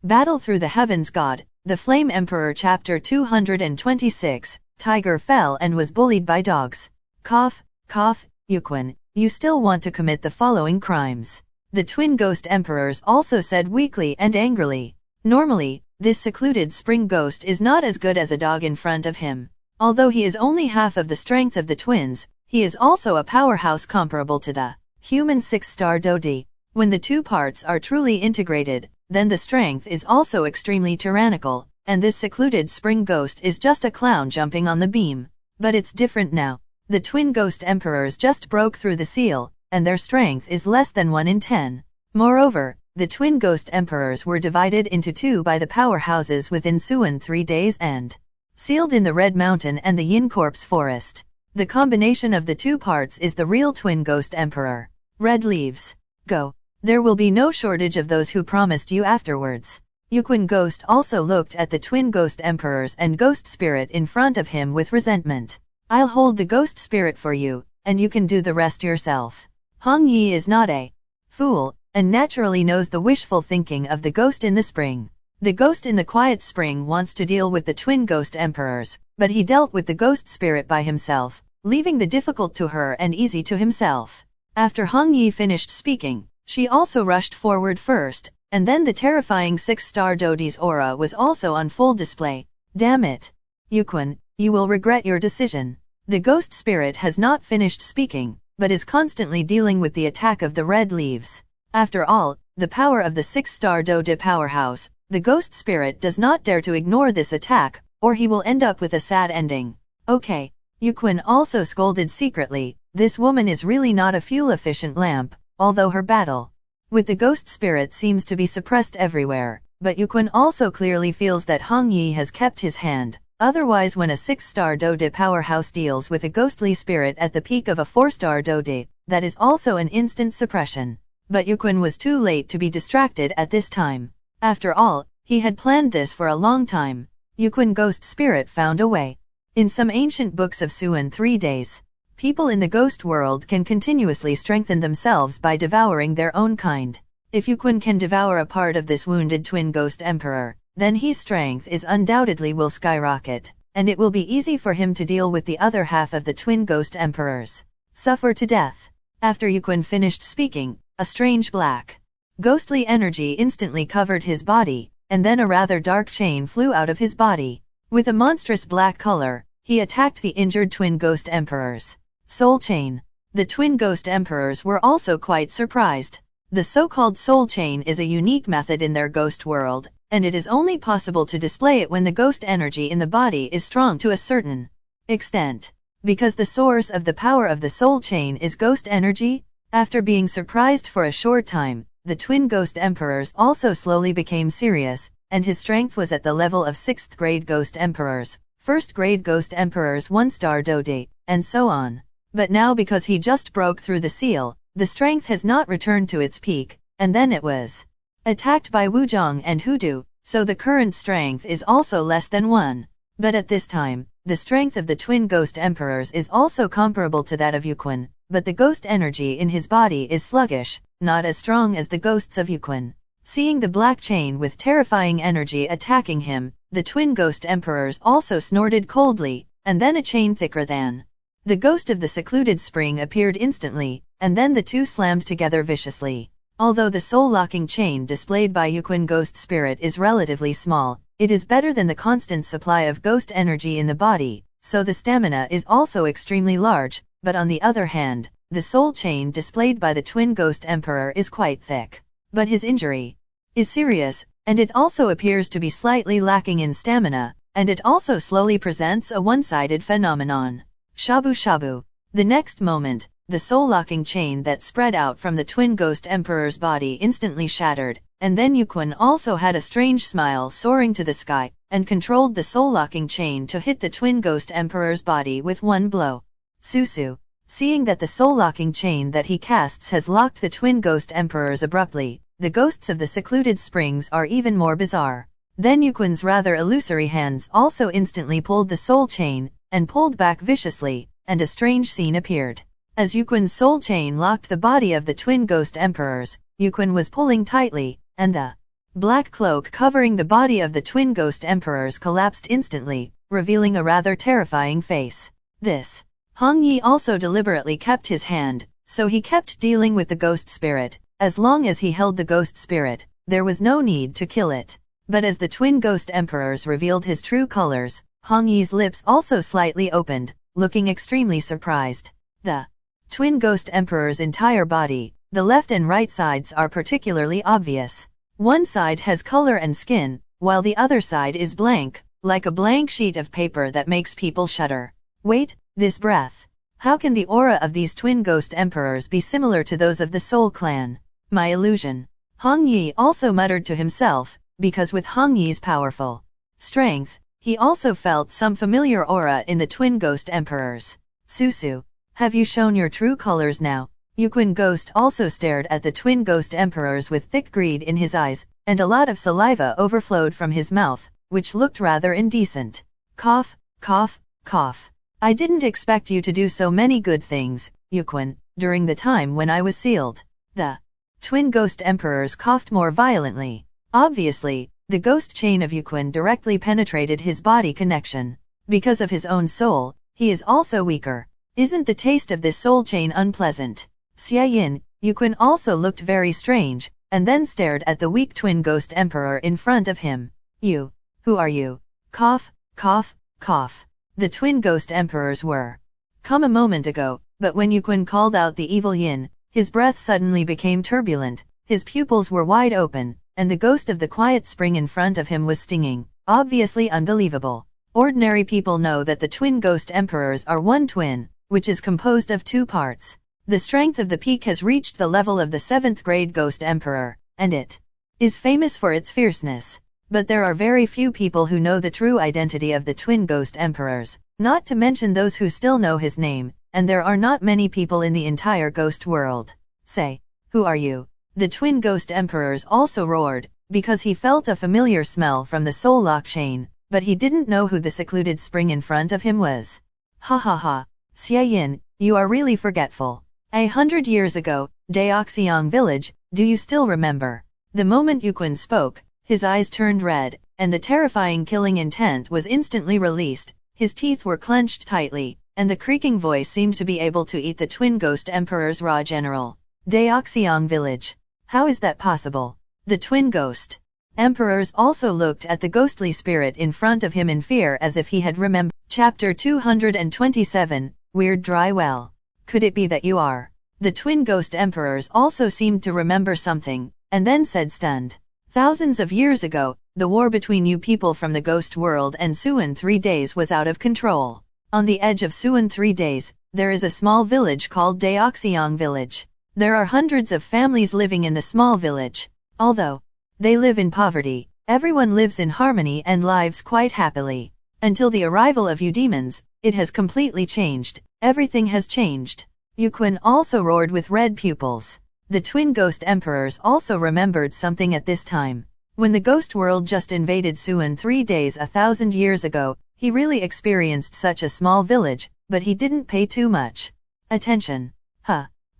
Battle Through the Heavens God, The Flame Emperor Chapter 226, Tiger fell and was bullied by dogs. Cough, cough, Yuquan, you still want to commit the following crimes. The twin ghost emperors also said weakly and angrily. Normally, this secluded spring ghost is not as good as a dog in front of him. Although he is only half of the strength of the twins, he is also a powerhouse comparable to the human 6-star Dodi. When the two parts are truly integrated, then the strength is also extremely tyrannical, and this secluded spring ghost is just a clown jumping on the beam. But it's different now. The twin ghost emperors just broke through the seal, and their strength is less than 1 in 10. Moreover, the twin ghost emperors were divided into two by the powerhouses within Suan 3 days and sealed in the Red Mountain and the Yin Corpse Forest. The combination of the two parts is the real twin ghost emperor. Red leaves. Go. There will be no shortage of those who promised you afterwards. Yuquan Ghost also looked at the twin ghost emperors and ghost spirit in front of him with resentment. I'll hold the ghost spirit for you, and you can do the rest yourself. Hong Yi is not a fool, and naturally knows the wishful thinking of the ghost in the spring. The ghost in the quiet spring wants to deal with the twin ghost emperors, but he dealt with the ghost spirit by himself, leaving the difficult to her and easy to himself. After Hong Yi finished speaking, she also rushed forward first, and then the terrifying 6-star Dodi's aura was also on full display. Damn it. Yuquan, you will regret your decision. The ghost spirit has not finished speaking, but is constantly dealing with the attack of the red leaves. After all, the power of the 6-star Dodi powerhouse, the ghost spirit does not dare to ignore this attack, or he will end up with a sad ending. Okay. Yuquan also scolded secretly, this woman is really not a fuel-efficient lamp, although her battle with the ghost spirit seems to be suppressed everywhere, but Yuquan also clearly feels that Hong Yi has kept his hand. Otherwise, when a 6-star Dodi powerhouse deals with a ghostly spirit at the peak of a 4-star Dodi, that is also an instant suppression. But Yuquan was too late to be distracted at this time. After all, he had planned this for a long time. Yuquan ghost spirit found a way. In some ancient books of Suan 3 days, people in the ghost world can continuously strengthen themselves by devouring their own kind. If Yuquan can devour a part of this wounded twin ghost emperor, then his strength is undoubtedly will skyrocket, and it will be easy for him to deal with the other half of the twin ghost emperors. Suffer to death. After Yuquan finished speaking, a strange black, ghostly energy instantly covered his body, and then a rather dark chain flew out of his body. With a monstrous black color, he attacked the injured twin ghost emperors. Soul Chain. The twin ghost emperors were also quite surprised. The so-called soul chain is a unique method in their ghost world, and it is only possible to display it when the ghost energy in the body is strong to a certain extent. Because the source of the power of the soul chain is ghost energy, after being surprised for a short time, the twin ghost emperors also slowly became serious, and his strength was at the level of 6th grade ghost emperors, 1st grade ghost emperors 1-star Dodi, and so on. But now because he just broke through the seal, the strength has not returned to its peak, and then it was attacked by Wuzhong and Hudu, so the current strength is also less than 1. But at this time, the strength of the twin ghost emperors is also comparable to that of Yuquan, but the ghost energy in his body is sluggish, not as strong as the ghosts of Yuquan. Seeing the black chain with terrifying energy attacking him, the twin ghost emperors also snorted coldly, and then a chain thicker than the ghost of the secluded spring appeared instantly, and then the two slammed together viciously. Although the soul-locking chain displayed by Yuquan ghost spirit is relatively small, it is better than the constant supply of ghost energy in the body, so the stamina is also extremely large, but on the other hand, the soul chain displayed by the twin ghost emperor is quite thick. But his injury is serious, and it also appears to be slightly lacking in stamina, and it also slowly presents a one-sided phenomenon. Shabu shabu. The next moment, the soul-locking chain that spread out from the twin ghost emperor's body instantly shattered, and then Yuquan also had a strange smile soaring to the sky, and controlled the soul-locking chain to hit the twin ghost emperor's body with one blow. Susu. Seeing that the soul-locking chain that he casts has locked the twin ghost emperors abruptly, the ghosts of the secluded springs are even more bizarre. Then Yuquan's rather illusory hands also instantly pulled the soul chain, and pulled back viciously, and a strange scene appeared. As Yuquan's soul chain locked the body of the twin ghost emperors, Yuquan was pulling tightly, and the black cloak covering the body of the twin ghost emperors collapsed instantly, revealing a rather terrifying face. This. Hong Yi also deliberately kept his hand, so he kept dealing with the ghost spirit. As long as he held the ghost spirit, there was no need to kill it. But as the twin ghost emperors revealed his true colors, Hong Yi's lips also slightly opened, looking extremely surprised. The twin ghost emperor's entire body, the left and right sides are particularly obvious. One side has color and skin, while the other side is blank, like a blank sheet of paper that makes people shudder. Wait, this breath. How can the aura of these twin ghost emperors be similar to those of the Soul clan? My illusion. Hong Yi also muttered to himself, because with Hong Yi's powerful strength, he also felt some familiar aura in the twin ghost emperors. Susu, have you shown your true colors now? Yuquin Ghost also stared at the twin ghost emperors with thick greed in his eyes, and a lot of saliva overflowed from his mouth, which looked rather indecent. Cough, cough, cough. I didn't expect you to do so many good things, Yuquin, during the time when I was sealed. The twin ghost emperors coughed more violently. Obviously, the ghost chain of Yuquin directly penetrated his body connection. Because of his own soul, he is also weaker. Isn't the taste of this soul chain unpleasant? Xiaoyan, Yuquin also looked very strange, and then stared at the weak twin ghost emperor in front of him. You. Who are you? Cough, cough, cough. The twin ghost emperors were come a moment ago, but when Yuquin called out the evil yin, his breath suddenly became turbulent, his pupils were wide open, and the ghost of the quiet spring in front of him was stinging, obviously unbelievable. Ordinary people know that the twin ghost emperors are one twin, which is composed of two parts. The strength of the peak has reached the level of the 7th grade ghost emperor, and it is famous for its fierceness. But there are very few people who know the true identity of the twin ghost emperors, not to mention those who still know his name, and there are not many people in the entire ghost world. Say, who are you? The twin ghost emperors also roared, because he felt a familiar smell from the soul lock chain, but he didn't know who the secluded spring in front of him was. Ha ha ha, Xiaoyan, you are really forgetful. 100 years ago, Doupocangqiong village, do you still remember? The moment Yuquin spoke, his eyes turned red, and the terrifying killing intent was instantly released. His teeth were clenched tightly, and the creaking voice seemed to be able to eat the twin ghost emperor's raw general. Doupocangqiong village. How is that possible? The twin ghost emperors also looked at the ghostly spirit in front of him in fear as if he had remembered. Chapter 227, Weird Dry Well. Could it be that you are? The twin ghost emperors also seemed to remember something, and then said stunned. Thousands of years ago, the war between you people from the ghost world and Suan 3 days was out of control. On the edge of Suan 3 days, there is a small village called Doupocangqiong village. There are hundreds of families living in the small village. Although they live in poverty, everyone lives in harmony and lives quite happily. Until the arrival of you demons, it has completely changed. Everything has changed. Yuquin also roared with red pupils. The twin ghost emperors also remembered something at this time. When the ghost world just invaded Suan 3 days 1,000 years ago, he really experienced such a small village, but he didn't pay too much attention.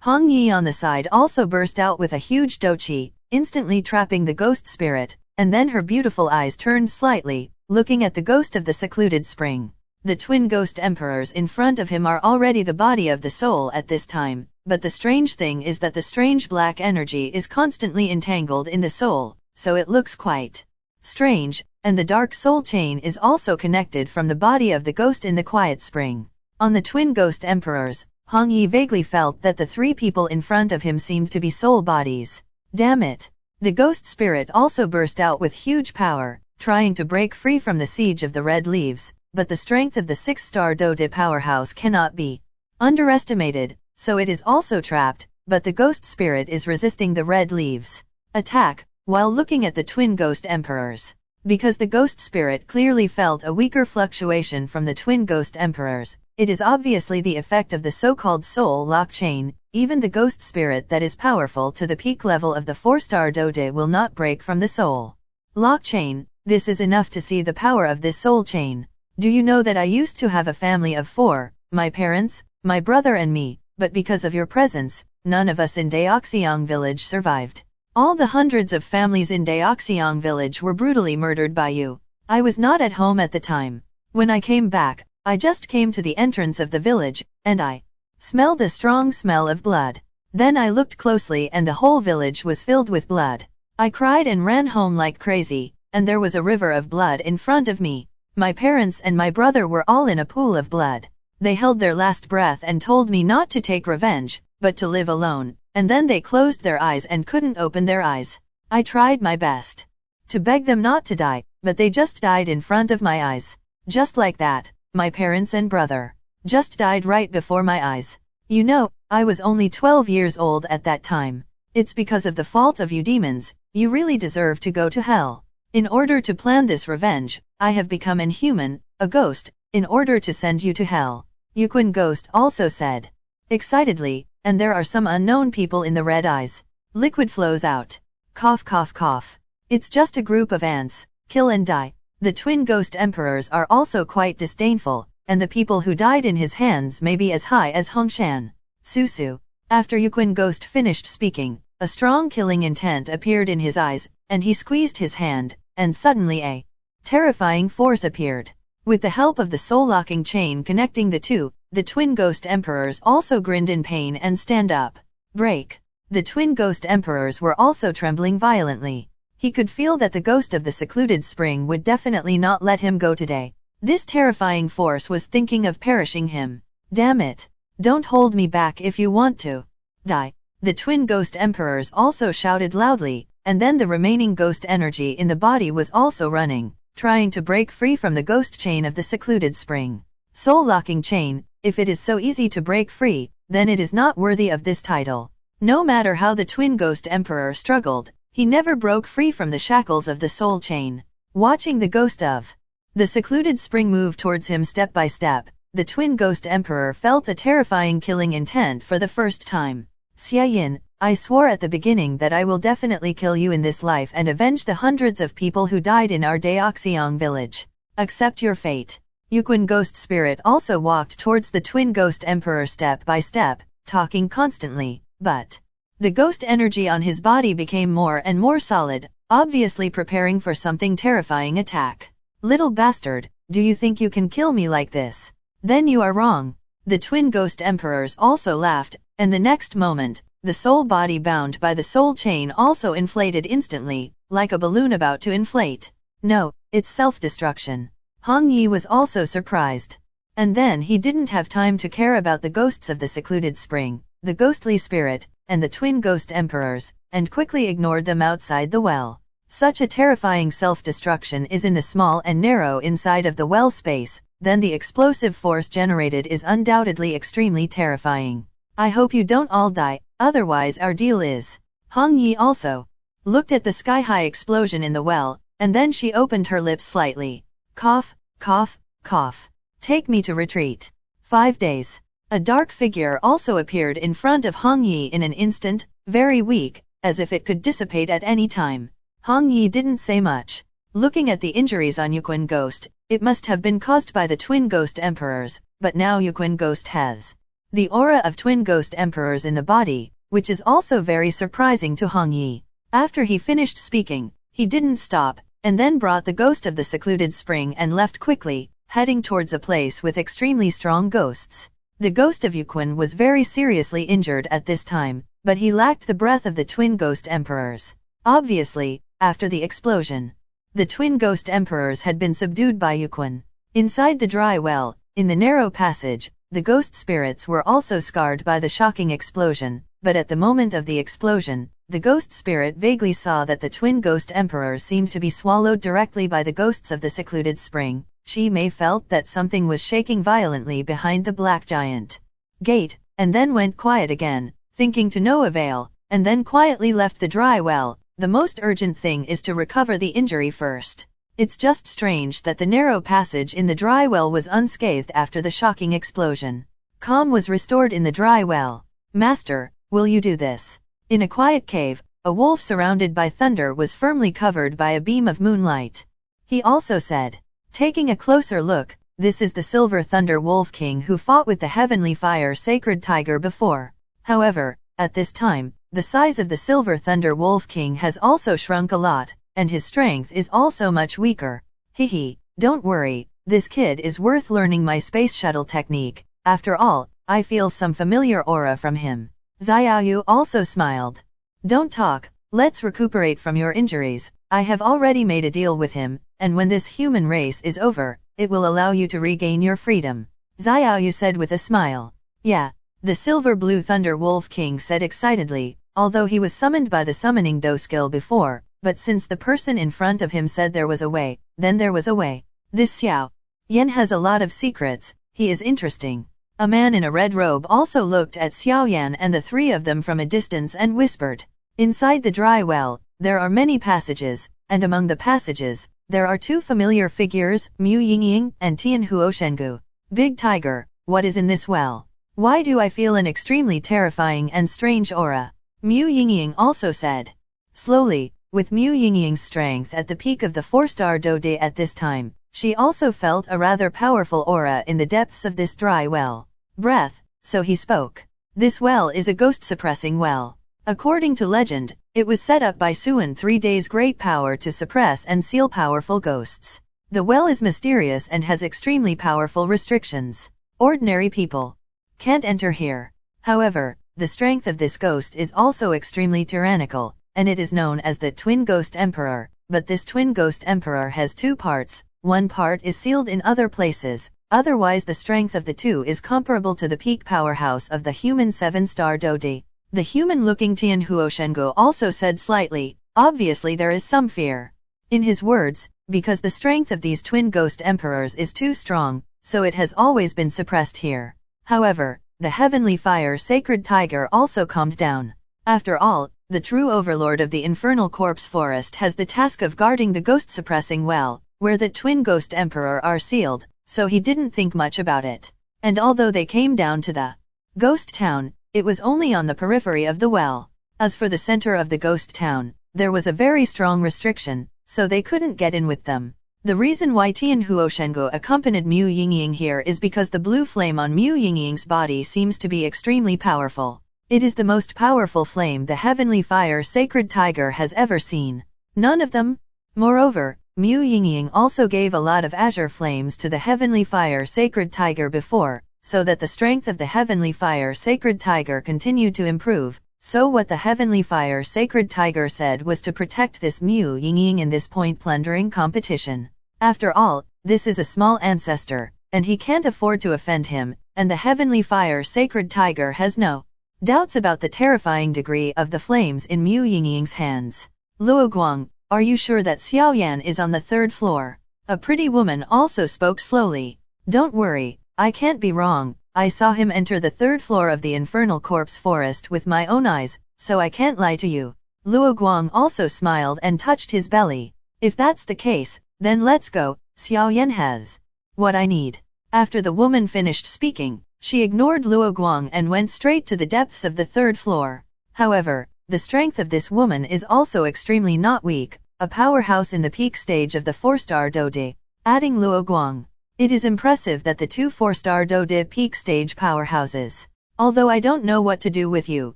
Hong Yi on the side also burst out with a huge douqi, instantly trapping the ghost spirit, and then her beautiful eyes turned slightly, looking at the ghost of the secluded spring. The twin ghost emperors in front of him are already the body of the soul at this time, but the strange thing is that the strange black energy is constantly entangled in the soul, so it looks quite strange, and the dark soul chain is also connected from the body of the ghost in the quiet spring. On the twin ghost emperors, Hong Yi vaguely felt that the 3 people in front of him seemed to be soul bodies. Damn it! The ghost spirit also burst out with huge power, trying to break free from the siege of the red leaves, but the strength of the 6-star Dode powerhouse cannot be underestimated, so it is also trapped, but the ghost spirit is resisting the red leaves attack, while looking at the twin ghost emperors. Because the ghost spirit clearly felt a weaker fluctuation from the twin ghost emperors, it is obviously the effect of the so-called soul lock chain. Even the ghost spirit that is powerful to the peak level of the 4-star Dode will not break from the soul lock chain. This is enough to see the power of this soul chain. Do you know that I used to have a family of 4, my parents, my brother and me, but because of your presence, none of us in Doupocangqiong village survived. All the hundreds of families in Doupocangqiong village were brutally murdered by you. I was not at home at the time. When I came back, I just came to the entrance of the village, and I smelled a strong smell of blood. Then I looked closely and the whole village was filled with blood. I cried and ran home like crazy, and there was a river of blood in front of me. My parents and my brother were all in a pool of blood. They held their last breath and told me not to take revenge, but to live alone, and then they closed their eyes and couldn't open their eyes. I tried my best to beg them not to die, but they just died in front of my eyes. Just like that, my parents and brother just died right before my eyes. You know, I was only 12 years old at that time. It's because of the fault of you demons. You really deserve to go to hell. In order to plan this revenge, I have become inhuman, a ghost, in order to send you to hell. Yuquin Ghost also said excitedly, and there are some unknown people in the red eyes. Liquid flows out. Cough cough cough. It's just a group of ants. Kill and die. The twin ghost emperors are also quite disdainful, and the people who died in his hands may be as high as Hongshan. Susu. After Yuquin Ghost finished speaking, a strong killing intent appeared in his eyes, and he squeezed his hand, and suddenly a terrifying force appeared. With the help of the soul-locking chain connecting the two, the twin ghost emperors also grinned in pain and stand up. Break. The twin ghost emperors were also trembling violently. He could feel that the ghost of the secluded spring would definitely not let him go today. This terrifying force was thinking of perishing him. Damn it. Don't hold me back if you want to die. The twin ghost emperors also shouted loudly, and then the remaining ghost energy in the body was also running, trying to break free from the ghost chain of the secluded spring. Soul-locking chain, if it is so easy to break free, then it is not worthy of this title. No matter how the twin ghost emperor struggled, he never broke free from the shackles of the soul chain. Watching the ghost of the secluded spring move towards him step by step, the twin ghost emperor felt a terrifying killing intent for the first time. Xiaoyan, I swore at the beginning that I will definitely kill you in this life and avenge the hundreds of people who died in our Doupocangqiong village. Accept your fate. Yuquin Ghost Spirit also walked towards the twin ghost emperor step by step, talking constantly, but the ghost energy on his body became more and more solid, obviously preparing for something terrifying attack. Little bastard, do you think you can kill me like this? Then you are wrong. The twin ghost emperors also laughed, and the next moment, the soul body bound by the soul chain also inflated instantly, like a balloon about to inflate. No, it's self-destruction. Hong Yi was also surprised. And then he didn't have time to care about the ghosts of the secluded spring, the ghostly spirit, and the twin ghost emperors, and quickly ignored them outside the well. Such a terrifying self-destruction is in the small and narrow inside of the well space, then the explosive force generated is undoubtedly extremely terrifying. I hope you don't all die, otherwise our deal is. Hong Yi also looked at the sky-high explosion in the well, and then she opened her lips slightly. Cough, cough, cough. Take me to retreat. 5 days. A dark figure also appeared in front of Hong Yi in an instant, very weak, as if it could dissipate at any time. Hong Yi didn't say much. Looking at the injuries on Yuquin Ghost, it must have been caused by the twin ghost emperors, but now Yuquin Ghost has the aura of twin ghost emperors in the body, which is also very surprising to Hong Yi. After he finished speaking, he didn't stop, and then brought the ghost of the secluded spring and left quickly, heading towards a place with extremely strong ghosts. The ghost of Yuquin was very seriously injured at this time, but he lacked the breath of the twin ghost emperors. Obviously, after the explosion, the twin ghost emperors had been subdued by Yuquin. Inside the dry well, in the narrow passage, the ghost spirits were also scarred by the shocking explosion, but at the moment of the explosion, the ghost spirit vaguely saw that the twin ghost emperors seemed to be swallowed directly by the ghosts of the secluded spring. She may felt that something was shaking violently behind the black giant gate, and then went quiet again, thinking to no avail, and then quietly left the dry well. The most urgent thing is to recover the injury first. It's just strange that the narrow passage in the dry well was unscathed after the shocking explosion. Calm was restored in the dry well. Master, will you do this? In a quiet cave, a wolf surrounded by thunder was firmly covered by a beam of moonlight. He also said, taking a closer look, this is the Silver Thunder Wolf King who fought with the Heavenly Fire Sacred Tiger before. However, at this time, the size of the Silver Thunder Wolf King has also shrunk a lot, and his strength is also much weaker. Hehe, don't worry, this kid is worth learning my space shuttle technique. After all, I feel some familiar aura from him. Xiaoyu also smiled. Don't talk, let's recuperate from your injuries. I have already made a deal with him, and when this human race is over, it will allow you to regain your freedom. Xiaoyu said with a smile. Yeah, the Silver Blue Thunder Wolf King said excitedly, although he was summoned by the summoning do skill before, but since the person in front of him said there was a way, then there was a way. This Xiaoyan has a lot of secrets, he is interesting. A man in a red robe also looked at Xiaoyan and the three of them from a distance and whispered. Inside the dry well, there are many passages, and among the passages, there are two familiar figures, Mu Yingying and Tian Huoshengu. Big Tiger, what is in this well? Why do I feel an extremely terrifying and strange aura? Mu Yingying also said. Slowly, with Mu Yingying's strength at the peak of the 4-star Dode at this time, she also felt a rather powerful aura in the depths of this dry well. Breath, so he spoke. This well is a ghost-suppressing well. According to legend, it was set up by Suan 3 days great power to suppress and seal powerful ghosts. The well is mysterious and has extremely powerful restrictions. Ordinary people can't enter here. However, the strength of this ghost is also extremely tyrannical, and it is known as the Twin Ghost Emperor, but this Twin Ghost Emperor has two parts. One part is sealed in other places, otherwise the strength of the two is comparable to the peak powerhouse of the human 7-star Dode. The human-looking Tian Huoshengu also said slightly, obviously there is some fear in his words, because the strength of these twin ghost emperors is too strong, so it has always been suppressed here. However, the heavenly fire sacred tiger also calmed down. After all, the true overlord of the infernal corpse forest has the task of guarding the ghost-suppressing well, where the twin ghost emperor are sealed, so he didn't think much about it. And although they came down to the ghost town, it was only on the periphery of the well. As for the center of the ghost town, there was a very strong restriction, so they couldn't get in with them. The reason why Tian Huoshengu accompanied Mu Yingying here is because the blue flame on Mu Yingying's body seems to be extremely powerful. It is the most powerful flame the heavenly fire sacred tiger has ever seen. None of them. Moreover, Mu Yingying also gave a lot of azure flames to the heavenly fire sacred tiger before, so that the strength of the heavenly fire sacred tiger continued to improve. So what the heavenly fire sacred tiger said was to protect this Mu Yingying in this point plundering competition. After all, this is a small ancestor, and he can't afford to offend him, and the heavenly fire sacred tiger has no doubts about the terrifying degree of the flames in Mu Yingying's hands. Luoguang, are you sure that Xiaoyan is on the 3rd floor? A pretty woman also spoke slowly. Don't worry, I can't be wrong. I saw him enter the 3rd floor of the infernal corpse forest with my own eyes, so I can't lie to you. Luoguang also smiled and touched his belly. If that's the case, then let's go. Xiaoyan has what I need. After the woman finished speaking, she ignored Luoguang and went straight to the depths of the 3rd floor. However, the strength of this woman is also extremely not weak, a powerhouse in the peak stage of the 4-star Dode. Adding Luoguang. It is impressive that the two 4-star Dode peak stage powerhouses. Although I don't know what to do with you,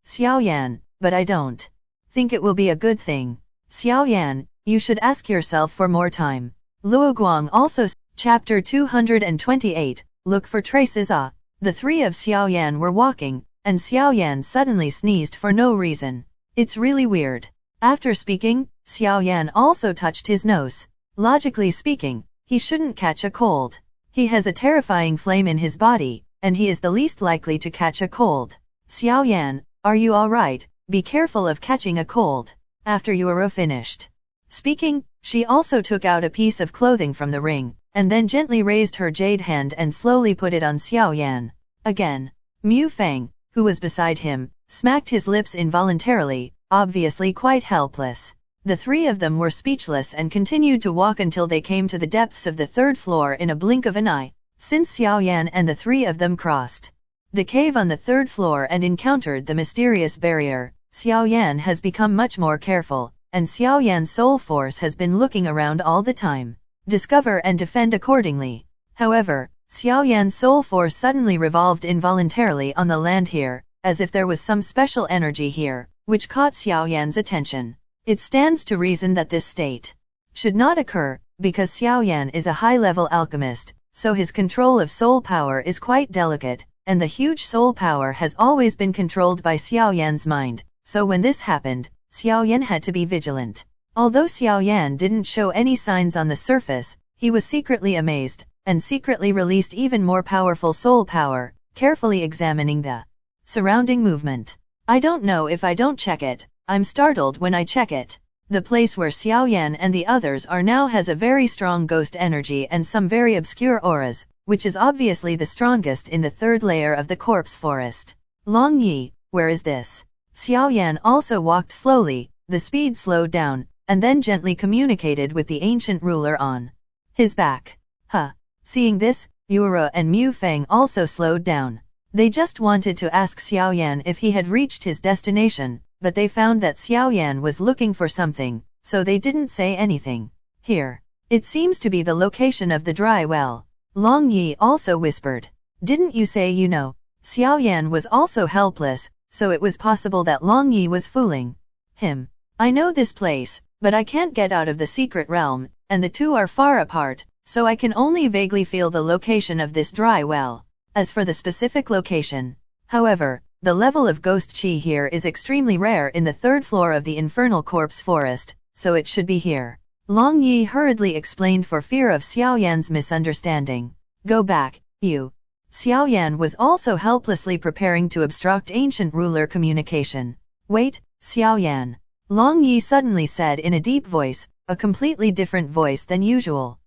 Xiaoyan, but I don't think it will be a good thing. Xiaoyan, you should ask yourself for more time. Luoguang also Chapter 228, Look for Traces. The three of Xiaoyan were walking, and Xiaoyan suddenly sneezed for no reason. It's really weird. After speaking, Xiaoyan also touched his nose. Logically speaking, he shouldn't catch a cold. He has a terrifying flame in his body, and he is the least likely to catch a cold. Xiaoyan, are you alright? Be careful of catching a cold. After you are finished speaking, she also took out a piece of clothing from the ring, and then gently raised her jade hand and slowly put it on Xiaoyan. Again, Mu Feng, who was beside him, smacked his lips involuntarily, obviously quite helpless. The three of them were speechless and continued to walk until they came to the depths of the 3rd floor in a blink of an eye. Since Xiaoyan and the three of them crossed the cave on the 3rd floor and encountered the mysterious barrier, Xiaoyan has become much more careful, and Xiaoyan's soul force has been looking around all the time. Discover and defend accordingly. However, Xiaoyan's soul force suddenly revolved involuntarily on the land here, as if there was some special energy here, which caught Xiaoyan's attention. It stands to reason that this state should not occur, because Xiaoyan is a high-level alchemist, so his control of soul power is quite delicate, and the huge soul power has always been controlled by Xiaoyan's mind, so when this happened, Xiaoyan had to be vigilant. Although Xiaoyan didn't show any signs on the surface, he was secretly amazed, and secretly released even more powerful soul power, carefully examining the surrounding movement. I don't know if I don't check it, I'm startled when I check it. The place where Xiaoyan and the others are now has a very strong ghost energy and some very obscure auras, which is obviously the strongest in the third layer of the corpse forest. Long Yi, where is this? Xiaoyan also walked slowly, the speed slowed down, and then gently communicated with the ancient ruler on his back. Seeing this, Yura and Mu Feng also slowed down. They just wanted to ask Xiaoyan if he had reached his destination, but they found that Xiaoyan was looking for something, so they didn't say anything. Here. It seems to be the location of the dry well. Long Yi also whispered. Didn't you say you know? Xiaoyan was also helpless, so it was possible that Long Yi was fooling him. I know this place, but I can't get out of the secret realm, and the two are far apart, so I can only vaguely feel the location of this dry well. As for the specific location, however, the level of ghost chi here is extremely rare in the third floor of the infernal corpse forest, so it should be here. Long Yi hurriedly explained for fear of Xiaoyan's misunderstanding. Go back, you. Xiaoyan was also helplessly preparing to obstruct ancient ruler communication. Wait, Xiaoyan. Long Yi suddenly said in a deep voice, a completely different voice than usual.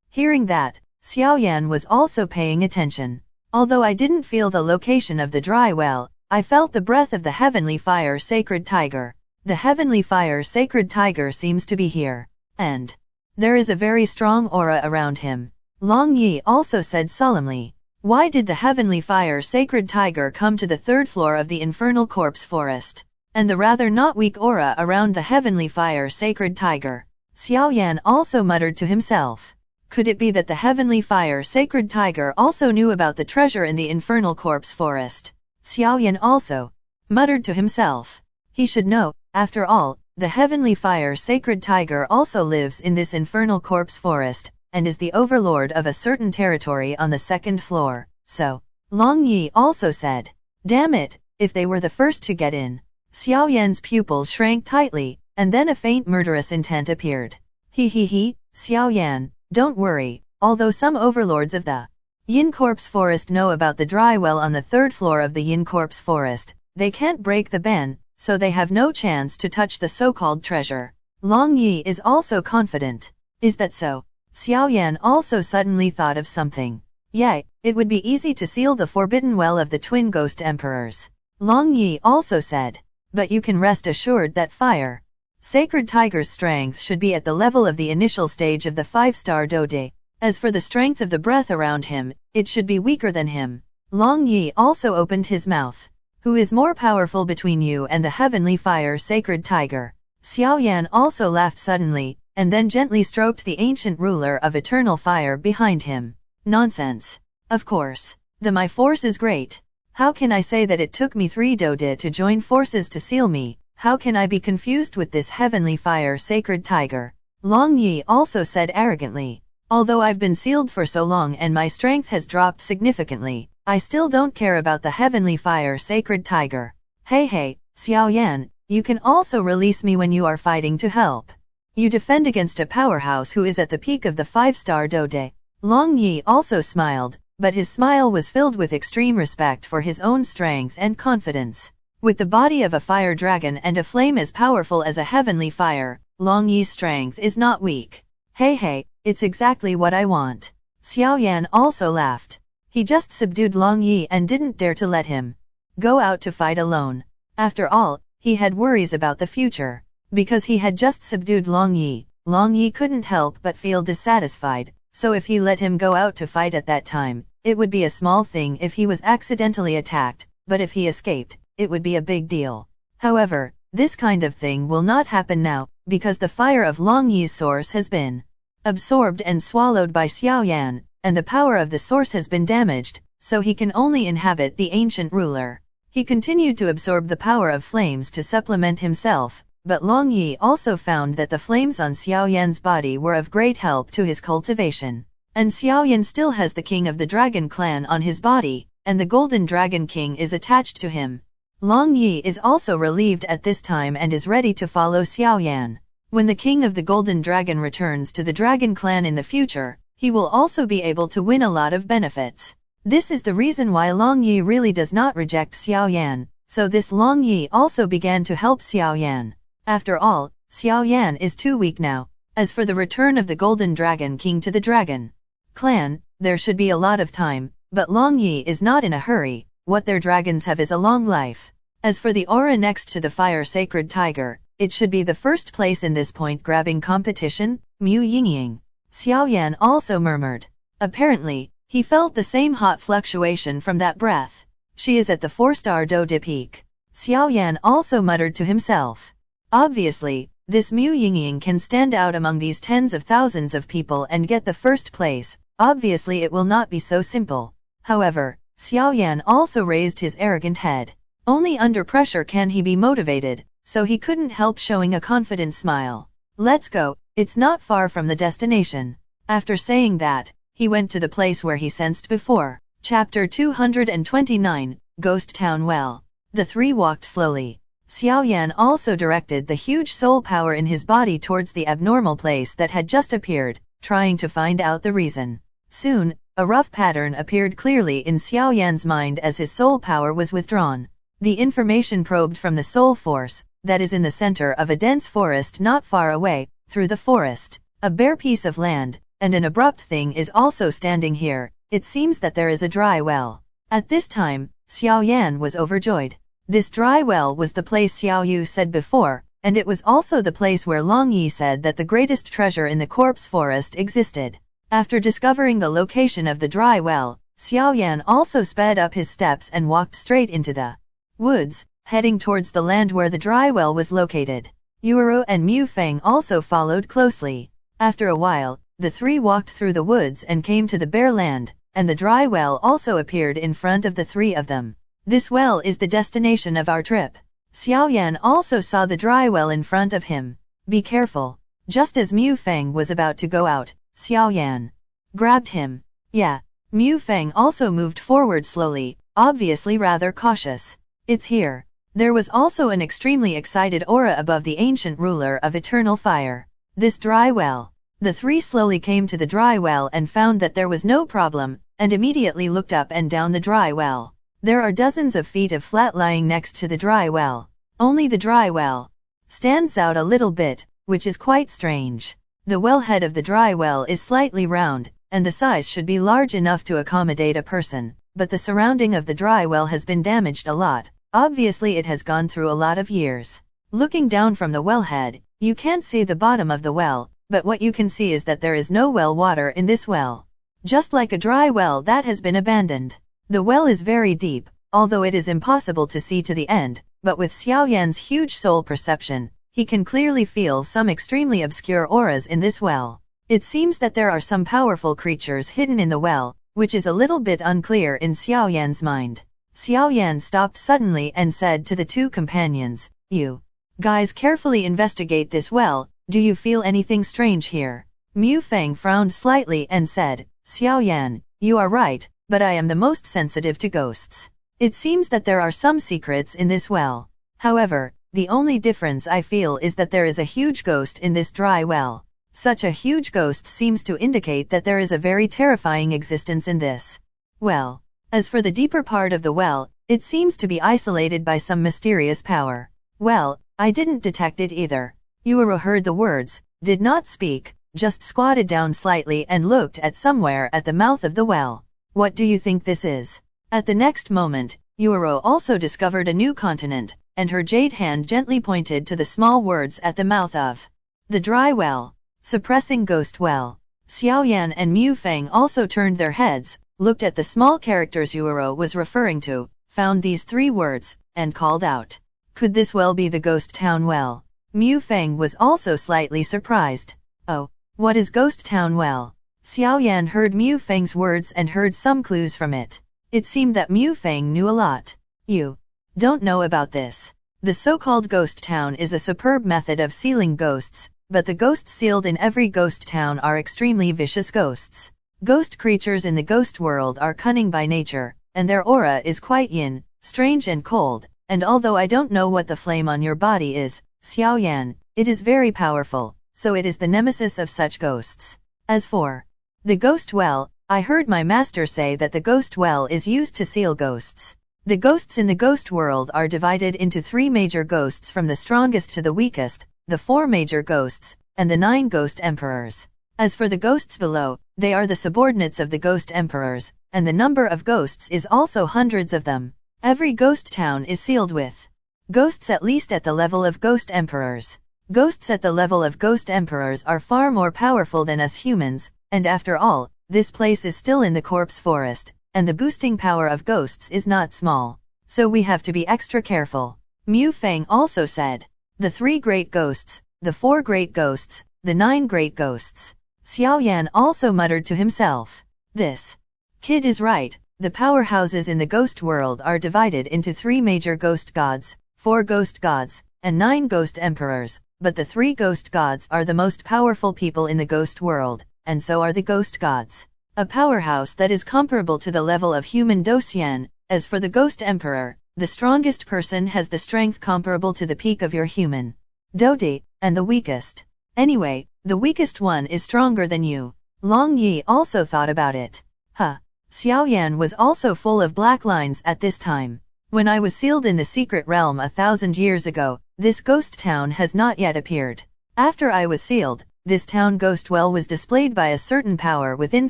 Hearing that, Xiaoyan was also paying attention. Although I didn't feel the location of the dry well, I felt the breath of the heavenly fire sacred tiger. The heavenly fire sacred tiger seems to be here. And there is a very strong aura around him. Long Yi also said solemnly. Why did the heavenly fire sacred tiger come to the third floor of the infernal corpse forest? And the rather not weak aura around the heavenly fire sacred tiger. Xiaoyan also muttered to himself. Could it be that the heavenly fire sacred tiger also knew about the treasure in the infernal corpse forest? Xiaoyan also muttered to himself. He should know, after all, the heavenly fire sacred tiger also lives in this infernal corpse forest, and is the overlord of a certain territory on the second floor, so. Long Yi also said. Damn it, if they were the first to get in. Xiaoyan's pupils shrank tightly, and then a faint murderous intent appeared. Xiaoyan, don't worry, although some overlords of the Yin Corpse Forest know about the dry well on the third floor of the Yin Corpse Forest, they can't break the ban, so they have no chance to touch the so-called treasure. Long Yi is also confident. Is that so? Xiaoyan also suddenly thought of something. Yay, it would be easy to seal the forbidden well of the twin ghost emperors. Long Yi also said. But you can rest assured that fire sacred tiger's strength should be at the level of the initial stage of the 5-star Dode. As for the strength of the breath around him, it should be weaker than him. Long Yi also opened his mouth. Who is more powerful between you and the heavenly fire sacred tiger? Xiaoyan also laughed suddenly, and then gently stroked the ancient ruler of eternal fire behind him. Nonsense. Of course. My force is great. How can I say that it took me 3 Dode to join forces to seal me? How can I be confused with this heavenly fire sacred tiger? Long Yi also said arrogantly. Although I've been sealed for so long and my strength has dropped significantly, I still don't care about the heavenly fire sacred tiger. Hey, Xiaoyan, you can also release me when you are fighting to help. You defend against a powerhouse who is at the peak of the 5-star Dode. Long Yi also smiled, but his smile was filled with extreme respect for his own strength and confidence. With the body of a fire dragon and a flame as powerful as a heavenly fire, Long Yi's strength is not weak. Hey, it's exactly what I want. Xiaoyan also laughed. He just subdued Long Yi and didn't dare to let him go out to fight alone. After all, he had worries about the future. Because he had just subdued Long Yi couldn't help but feel dissatisfied, so if he let him go out to fight at that time, it would be a small thing if he was accidentally attacked, but if he escaped, it would be a big deal. However, this kind of thing will not happen now, because the fire of Long Yi's source has been absorbed and swallowed by Xiaoyan, and the power of the source has been damaged, so he can only inhabit the ancient ruler. He continued to absorb the power of flames to supplement himself, but Long Yi also found that the flames on Xiaoyan's body were of great help to his cultivation. And Xiaoyan still has the king of the dragon clan on his body, and the golden dragon king is attached to him. Long Yi is also relieved at this time and is ready to follow Xiaoyan. When the king of the golden dragon returns to the dragon clan in the future, he will also be able to win a lot of benefits. This is the reason why Long Yi really does not reject Xiaoyan, so this Long Yi also began to help Xiaoyan. After all, Xiaoyan is too weak now. As for the return of the golden dragon king to the dragon clan, there should be a lot of time, but Long Yi is not in a hurry. What their dragons have is a long life. As for the aura next to the fire sacred tiger, it should be the first place in this point grabbing competition. Mu Yingying. Xiaoyan also murmured. Apparently, he felt the same hot fluctuation from that breath. She is at the 4-star Do Di peak. Xiaoyan also muttered to himself. Obviously, this Mu Yingying can stand out among these tens of thousands of people and get the first place. Obviously it will not be so simple. However, Xiaoyan also raised his arrogant head. Only under pressure can he be motivated, so he couldn't help showing a confident smile. Let's go, it's not far from the destination. After saying that, he went to the place where he sensed before. Chapter 229, Ghost Town Well. The three walked slowly. Xiaoyan also directed the huge soul power in his body towards the abnormal place that had just appeared, trying to find out the reason. Soon, a rough pattern appeared clearly in Xiaoyan's mind as his soul power was withdrawn. The information probed from the soul force, that is in the center of a dense forest not far away. Through the forest, a bare piece of land, and an abrupt thing is also standing here. It seems that there is a dry well. At this time, Xiaoyan was overjoyed. This dry well was the place Xiao Yu said before, and it was also the place where Long Yi said that the greatest treasure in the corpse forest existed. After discovering the location of the dry well, Xiaoyan also sped up his steps and walked straight into the woods, heading towards the land where the dry well was located. Yuero and Mu Feng also followed closely. After a while, the three walked through the woods and came to the bare land, and the dry well also appeared in front of the three of them. This well is the destination of our trip. Xiaoyan also saw the dry well in front of him. Be careful. Just as Mu Feng was about to go out, Xiaoyan grabbed him. Yeah. Mu Feng also moved forward slowly, obviously rather cautious. It's here. There was also an extremely excited aura above the ancient ruler of eternal fire. This dry well. The three slowly came to the dry well and found that there was no problem, and immediately looked up and down the dry well. There are dozens of feet of flat lying next to the dry well. Only the dry well stands out a little bit, which is quite strange. The wellhead of the dry well is slightly round, and the size should be large enough to accommodate a person, but the surrounding of the dry well has been damaged a lot. Obviously it has gone through a lot of years. Looking down from the wellhead, you can't see the bottom of the well, but what you can see is that there is no well water in this well. Just like a dry well that has been abandoned. The well is very deep, although it is impossible to see to the end, but with Xiaoyan's huge soul perception, he can clearly feel some extremely obscure auras in this well. It seems that there are some powerful creatures hidden in the well, which is a little bit unclear in Xiaoyan's mind. Xiaoyan stopped suddenly and said to the two companions, "You guys carefully investigate this well, do you feel anything strange here?" Mu Feng frowned slightly and said, "Xiaoyan, you are right, but I am the most sensitive to ghosts. It seems that there are some secrets in this well. However, the only difference I feel is that there is a huge ghost in this dry well. Such a huge ghost seems to indicate that there is a very terrifying existence in this well. As for the deeper part of the well, it seems to be isolated by some mysterious power. Well, I didn't detect it either." Yuero heard the words, did not speak, just squatted down slightly and looked at somewhere at the mouth of the well. "What do you think this is?" At the next moment, Yuero also discovered a new continent, and her jade hand gently pointed to the small words at the mouth of the dry well. Suppressing ghost well. Xiaoyan and Mu Feng also turned their heads, looked at the small characters Yuero was referring to, found these three words, and called out. Could this well be the ghost town well? Mu Feng was also slightly surprised. Oh, what is ghost town well? Xiaoyan heard Mu Feng's words and heard some clues from it. It seemed that Mu Feng knew a lot. You Don't know about this. The so-called ghost town is a superb method of sealing ghosts, but the ghosts sealed in every ghost town are extremely vicious ghosts. Ghost creatures in the ghost world are cunning by nature, and their aura is quite yin, strange and cold, and although I don't know what the flame on your body is, xiaoyan, it is very powerful, so it is the nemesis of such ghosts. As for the ghost well, I heard my master say that the ghost well is used to seal ghosts. The ghosts in the ghost world are divided into 3 major ghosts from the strongest to the weakest, the 4 major ghosts, and the 9 ghost emperors. As for the ghosts below, they are the subordinates of the ghost emperors, and the number of ghosts is also hundreds of them. Every ghost town is sealed with ghosts at least at the level of ghost emperors. Ghosts at the level of ghost emperors are far more powerful than us humans, and after all, this place is still in the corpse forest, and the boosting power of ghosts is not small. So we have to be extra careful. Mu Feng also said. The 3 great ghosts, the 4 great ghosts, the 9 great ghosts. Xiaoyan also muttered to himself. This kid is right. The powerhouses in the ghost world are divided into 3 major ghost gods, 4 ghost gods, and 9 ghost emperors, but the 3 ghost gods are the most powerful people in the ghost world, and so are the ghost gods. A powerhouse that is comparable to the level of human Dosian. As for the ghost emperor, the strongest person has the strength comparable to the peak of your human Dodi, and the weakest. Anyway, the weakest one is stronger than you. Long Yi also thought about it. Xiaoyan was also full of black lines at this time. When I was sealed in the secret realm 1,000 years ago, this ghost town has not yet appeared. After I was sealed, this town ghost well was displayed by a certain power within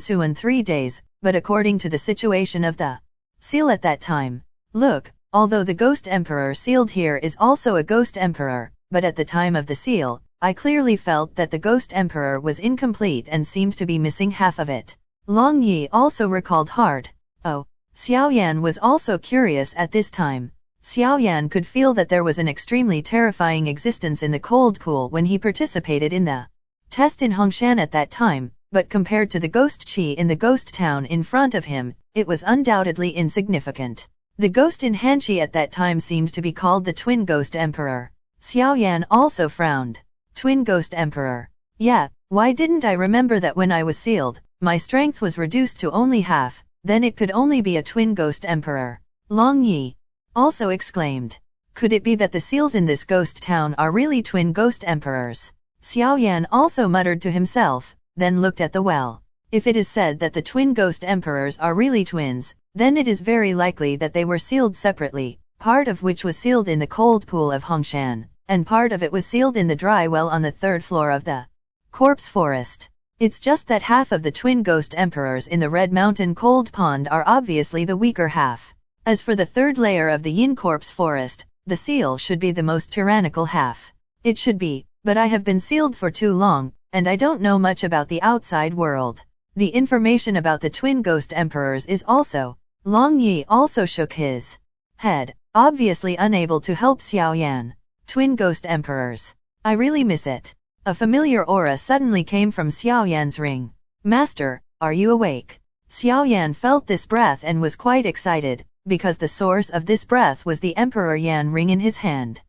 Suan 3 days, but according to the situation of the seal at that time. Look, although the ghost emperor sealed here is also a ghost emperor, but at the time of the seal, I clearly felt that the ghost emperor was incomplete and seemed to be missing half of it. Long Yi also recalled hard. Oh, Xiaoyan was also curious at this time. Xiaoyan could feel that there was an extremely terrifying existence in the cold pool when he participated in the test in Hongshan at that time, but compared to the ghost chi in the ghost town in front of him, it was undoubtedly insignificant. The ghost in Hanxi at that time seemed to be called the Twin Ghost Emperor. Xiaoyan also frowned. Twin Ghost Emperor. Yeah, why didn't I remember that when I was sealed, my strength was reduced to only half, then it could only be a Twin Ghost Emperor. Long Yi also exclaimed. Could it be that the seals in this ghost town are really Twin Ghost Emperors? Xiaoyan also muttered to himself, then looked at the well. If it is said that the Twin Ghost Emperors are really twins, then it is very likely that they were sealed separately, part of which was sealed in the cold pool of Hongshan, and part of it was sealed in the dry well on the 3rd floor of the corpse forest. It's just that half of the Twin Ghost Emperors in the Red Mountain Cold Pond are obviously the weaker half. As for the 3rd layer of the Yin Corpse Forest, the seal should be the most tyrannical half. It should be, but I have been sealed for too long, and I don't know much about the outside world. The information about the Twin Ghost Emperors is also. Long Yi also shook his head, obviously unable to help Xiaoyan. Twin Ghost Emperors. I really miss it. A familiar aura suddenly came from Xiaoyan's ring. Master, are you awake? Xiaoyan felt this breath and was quite excited, because the source of this breath was the Emperor Yan ring in his hand.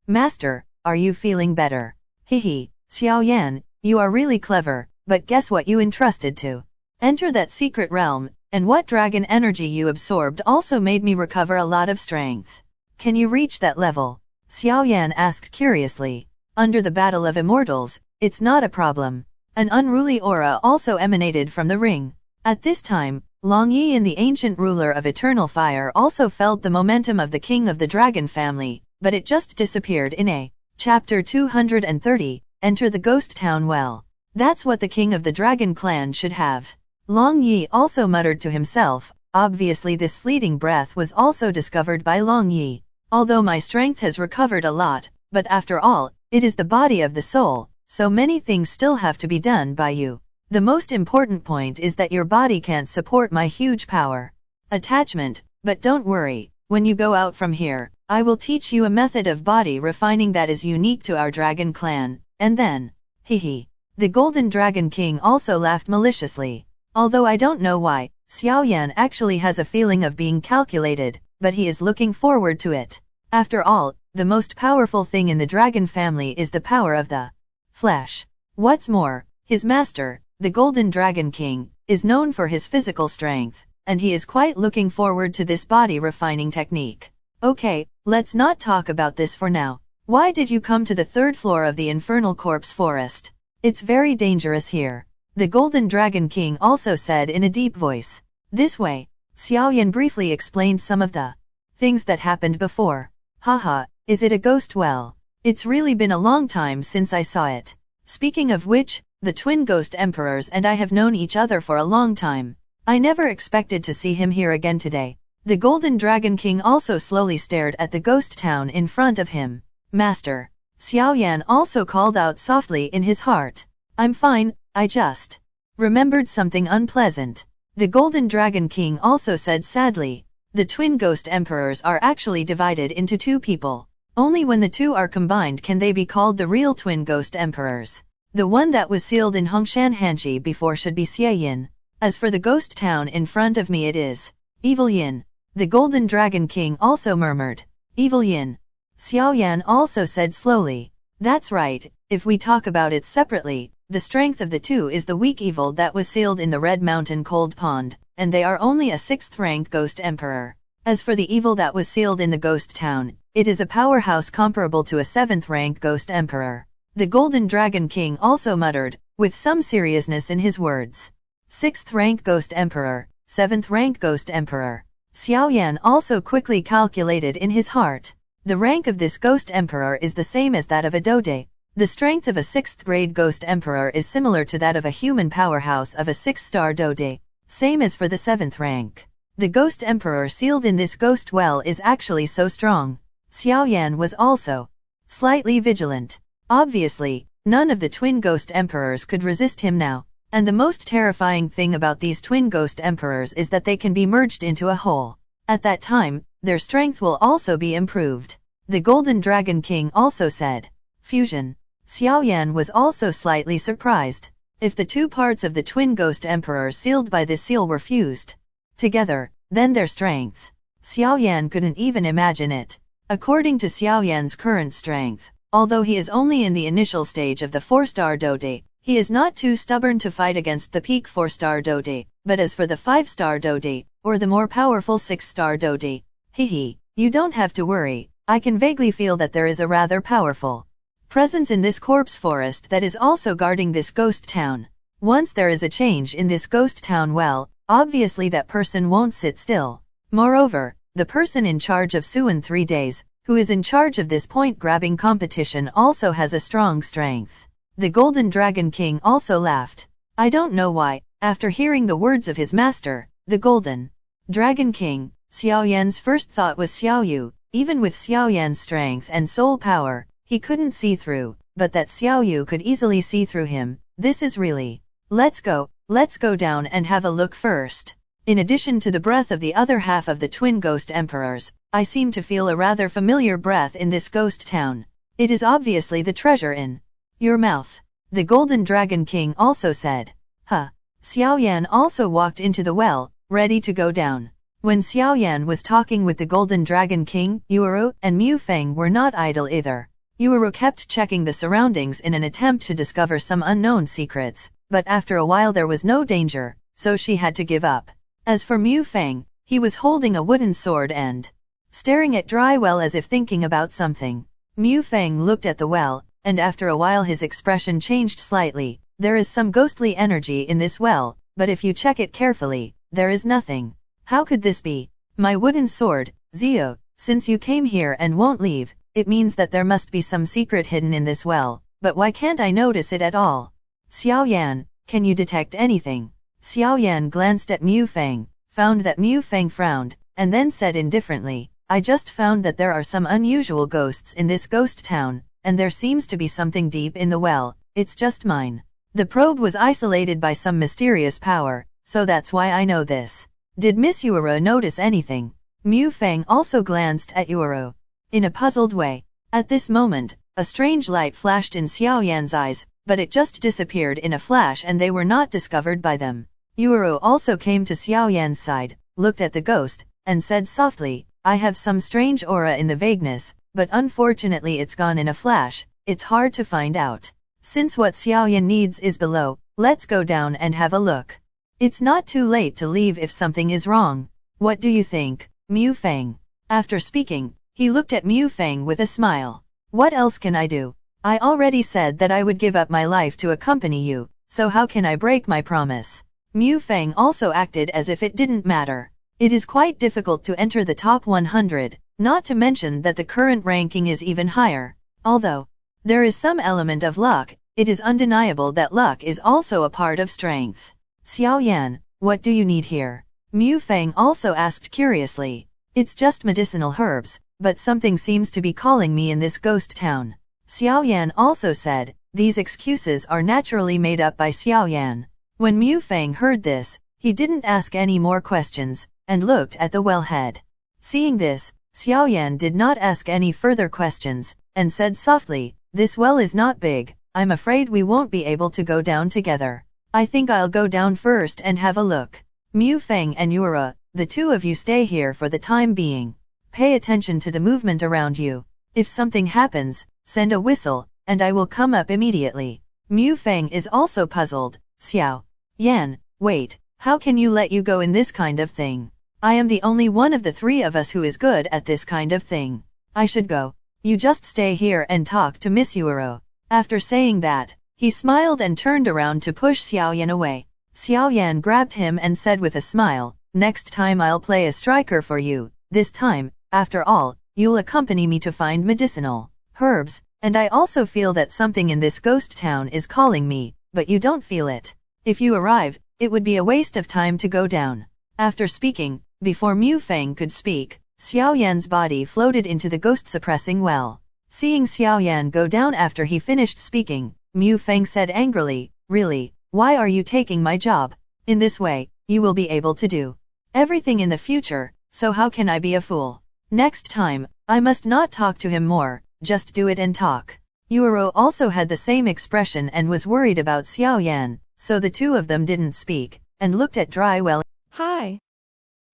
Master, are you feeling better? Hehe, Xiaoyan, you are really clever, but guess what you entrusted to enter that secret realm, and what dragon energy you absorbed also made me recover a lot of strength. Can you reach that level? Xiaoyan asked curiously. Under the Battle of Immortals, it's not a problem. An unruly aura also emanated from the ring. At this time, Long Yi and the ancient ruler of Eternal Fire also felt the momentum of the king of the dragon family, but it just disappeared in a Chapter 230, Enter the Ghost Town Well. That's what the king of the dragon clan should have. Long Yi also muttered to himself, obviously this fleeting breath was also discovered by Long Yi. Although my strength has recovered a lot, but after all, it is the body of the soul, so many things still have to be done by you. The most important point is that your body can't support my huge power. Attachment, but don't worry, when you go out from here, I will teach you a method of body refining that is unique to our dragon clan, and then, hehe. The Golden Dragon King also laughed maliciously. Although I don't know why, Xiaoyan actually has a feeling of being calculated, but he is looking forward to it. After all, the most powerful thing in the dragon family is the power of the flesh. What's more, his master, the Golden Dragon King, is known for his physical strength, and he is quite looking forward to this body refining technique. Okay, let's not talk about this for now. Why did you come to the third floor of the infernal corpse forest? It's very dangerous here. The Golden Dragon King also said in a deep voice. This way. Xiaoyan briefly explained some of the things that happened before. Haha, is it a ghost well? It's really been a long time since I saw it. Speaking of which, the twin ghost emperors and I have known each other for a long time. I never expected to see him here again today. The Golden Dragon King also slowly stared at the ghost town in front of him. Master. Xiaoyan also called out softly in his heart. I'm fine, I just remembered something unpleasant. The Golden Dragon King also said sadly. The twin ghost emperors are actually divided into two people. Only when the two are combined can they be called the real twin ghost emperors. The one that was sealed in Hongshan Hanji before should be Xiaoyan. As for the ghost town in front of me, it is Evil Yin. The Golden Dragon King also murmured. Evil Yin. Xiaoyan also said slowly. That's right, if we talk about it separately, the strength of the two is the weak evil that was sealed in the Red Mountain Cold Pond, and they are only a 6th rank ghost emperor. As for the evil that was sealed in the ghost town, it is a powerhouse comparable to a 7th rank ghost emperor. The Golden Dragon King also muttered, with some seriousness in his words. 6th rank ghost emperor, 7th rank ghost emperor. Xiaoyan also quickly calculated in his heart. The rank of this ghost emperor is the same as that of a dode. The strength of a 6th grade ghost emperor is similar to that of a human powerhouse of a 6-star dode. Same as for the 7th rank. The ghost emperor sealed in this ghost well is actually so strong. Xiaoyan was also slightly vigilant. Obviously, none of the twin ghost emperors could resist him now. And the most terrifying thing about these twin ghost emperors is that they can be merged into a whole. At that time, their strength will also be improved. The Golden Dragon King also said. Fusion. Xiaoyan was also slightly surprised. If the two parts of the twin ghost emperor sealed by this seal were fused together, then their strength. Xiaoyan couldn't even imagine it. According to Xiaoyan's current strength, although he is only in the initial stage of the 4-star dode, he is not too stubborn to fight against the peak 4-star dode, but as for the 5-star dode, or the more powerful 6-star dode, you don't have to worry. I can vaguely feel that there is a rather powerful presence in this corpse forest that is also guarding this ghost town. Once there is a change in this ghost town, well, obviously that person won't sit still. Moreover, the person in charge of Suan 3 days, who is in charge of this point-grabbing competition, also has a strong strength. The Golden Dragon King also laughed. I don't know why, after hearing the words of his master, the Golden Dragon King, Xiaoyan's first thought was Xiaoyu. Even with Xiaoyan's strength and soul power, he couldn't see through, but that Xiaoyu could easily see through him. This is really. Let's go down and have a look first. In addition to the breath of the other half of the twin ghost emperors, I seem to feel a rather familiar breath in this ghost town. It is obviously the treasure in your mouth. The Golden Dragon King also said. Xiaoyan also walked into the well, ready to go down. When Xiaoyan was talking with the Golden Dragon King, Yuuru and Mu Feng were not idle either. Yuuru kept checking the surroundings in an attempt to discover some unknown secrets, but after a while there was no danger, so she had to give up. As for Mu Feng, he was holding a wooden sword and staring at dry well as if thinking about something. Mu Feng looked at the well, and after a while his expression changed slightly. There is some ghostly energy in this well, but if you check it carefully, there is nothing. How could this be? My wooden sword, Zio, since you came here and won't leave, it means that there must be some secret hidden in this well, but why can't I notice it at all? Xiaoyan, can you detect anything? Xiaoyan glanced at Mu Feng, found that Mu Feng frowned, and then said indifferently, I just found that there are some unusual ghosts in this ghost town, and there seems to be something deep in the well. It's just mine. The probe was isolated by some mysterious power, so that's why I know this. Did Miss Yuuru notice anything? Mu Feng also glanced at Yuuru in a puzzled way. At this moment, a strange light flashed in Xiaoyan's eyes, but it just disappeared in a flash and they were not discovered by them. Yuuru also came to Xiaoyan's side, looked at the ghost, and said softly, I have some strange aura in the vagueness, but unfortunately it's gone in a flash, it's hard to find out. Since what Xiaoyan needs is below, let's go down and have a look. It's not too late to leave if something is wrong. What do you think, Mu Feng? After speaking, he looked at Mu Feng with a smile. What else can I do? I already said that I would give up my life to accompany you, so how can I break my promise? Mu Feng also acted as if it didn't matter. It is quite difficult to enter the top 100, not to mention that the current ranking is even higher. Although there is some element of luck, it is undeniable that luck is also a part of strength. Xiaoyan, what do you need here? Mu Feng also asked curiously. It's just medicinal herbs, but something seems to be calling me in this ghost town. Xiaoyan also said, these excuses are naturally made up by Xiaoyan. When Mu Feng heard this, he didn't ask any more questions, and looked at the wellhead. Seeing this, Xiaoyan did not ask any further questions, and said softly, this well is not big, I'm afraid we won't be able to go down together. I think I'll go down first and have a look. Mu Feng and Yura, the two of you stay here for the time being. Pay attention to the movement around you. If something happens, send a whistle, and I will come up immediately. Mu Feng is also puzzled. Xiaoyan, wait, how can you let you go in this kind of thing? I am the only one of the three of us who is good at this kind of thing. I should go. You just stay here and talk to Miss Yuro. After saying that, he smiled and turned around to push Xiaoyan away. Xiaoyan grabbed him and said with a smile, next time I'll play a striker for you. This time, after all, you'll accompany me to find medicinal herbs, and I also feel that something in this ghost town is calling me, but you don't feel it. If you arrive, it would be a waste of time to go down. After speaking, before Mu Feng could speak, Xiaoyan's body floated into the ghost-suppressing well. Seeing Xiaoyan go down after he finished speaking, Mu Feng said angrily, really, why are you taking my job? In this way, you will be able to do everything in the future, so how can I be a fool? Next time, I must not talk to him more, just do it and talk. Yuro also had the same expression and was worried about Xiaoyan, so the two of them didn't speak, and looked at dry well. Hi.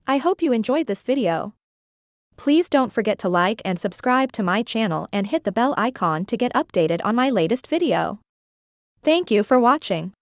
I hope you enjoyed this video. Please don't forget to like and subscribe to my channel and hit the bell icon to get updated on my latest video. Thank you for watching.